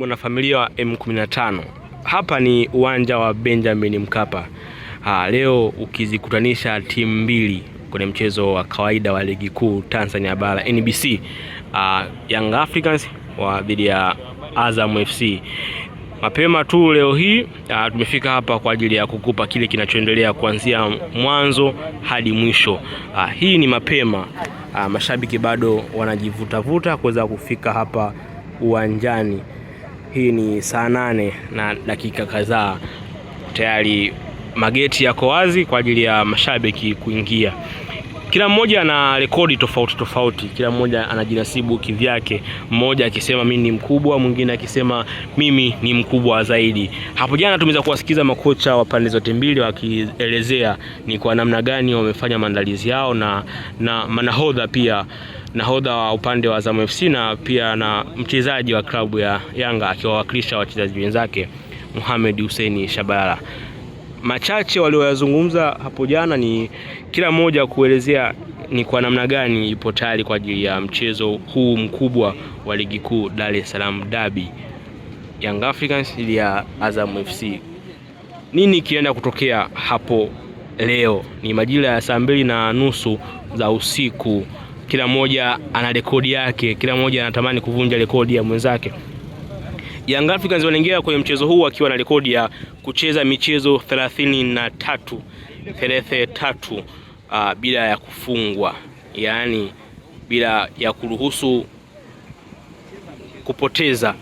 Mwanafamilia wa M15. Hapa ni uwanja wa Benjamin Mkapa. Leo ukizikutanisha timu mbili kwenye mchezo wa kawaida wa ligi kuu Tanzania bara NBC, Young Africans dhidi ya Azam FC. Mapema tu leo hii tumefika hapa kwa ajili ya kukupa kile kinachoendelea kuanzia mwanzo hadi mwisho. Hii ni mapema. Mashabiki bado wanajivuta kuweza kufika hapa uwanjani. Hii ni saa 8 na dakika kadhaa. Tayari mageti yako wazi kwa ajili ya mashabiki kuingia. Kila mmoja ana rekodi tofauti, kila mmoja anajinasibu kivyake. Mmoja akisema mimi ni mkubwa, mwingine akisema mimi ni mkubwa zaidi. Hapo jana tumeweza kuwasikiza makocha wa pande zote mbili wakielezea ni kwa namna gani wamefanya maandalizi yao, na manahodha pia, nahodha wa upande wa Azam FC na pia na mchezaji wa klabu ya Yanga akiwawakilisha wachezaji wenzake Mohamed Hussein Shabalala. Machache walioyazungumza hapo jana ni kila mmoja kuelezea ni kwa namna gani ipo tayari kwa ajili ya mchezo huu mkubwa wa ligi kuu Dar es Salaam Derby, Young Africans dhidi ya Azam FC. Nini kienda kutokea hapo leo? Ni majira ya saa 2:30 za usiku. Kila mmoja ana rekodi yake, kila mmoja anatamani kuvunja rekodi ya mwenzake. Young Africans wanaingia kwenye mchezo huu akiwa na rekodi ya kucheza michezo 33 bila ya kufungwa, yaani bila ya kuruhusu kupoteza.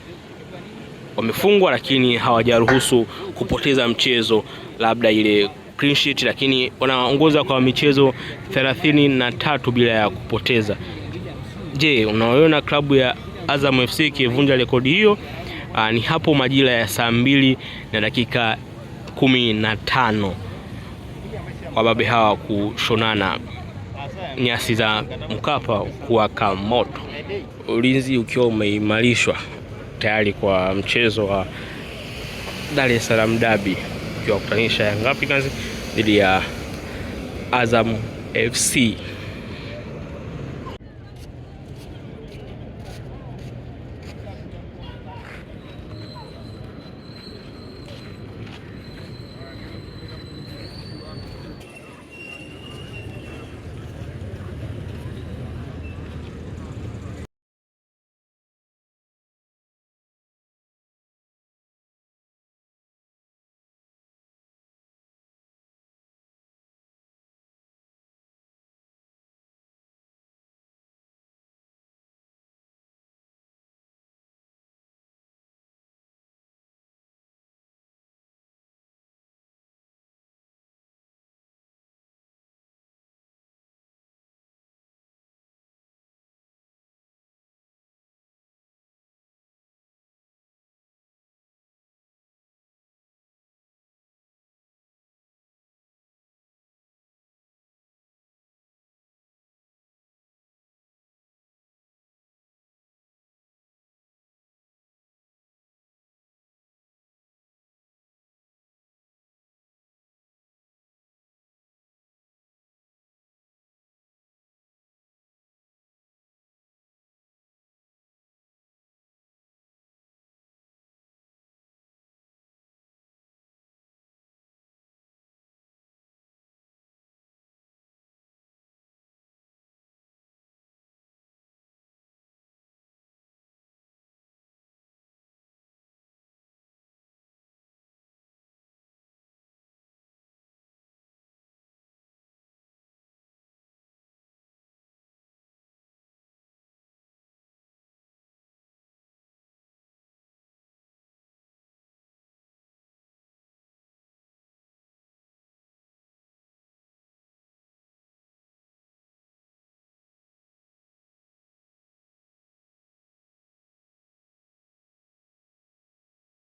Wamefungwa lakini hawajaruhusu kupoteza mchezo, labda ile clean sheet, lakini wanaongoza kwa michezo 33 bila ya kupoteza. Je, unaona klabu ya Azam FC kivunja rekodi hiyo? Ni hapo majira ya saa 2 na dakika 15 wababe hawa kushonana, nyasi za Mkapa kuwaka moto, ulinzi ukiwa umeimarishwa tayari kwa mchezo wa Dar es Salaam Derby ukiwa kutanisha Young Africans dhidi ya Azam FC.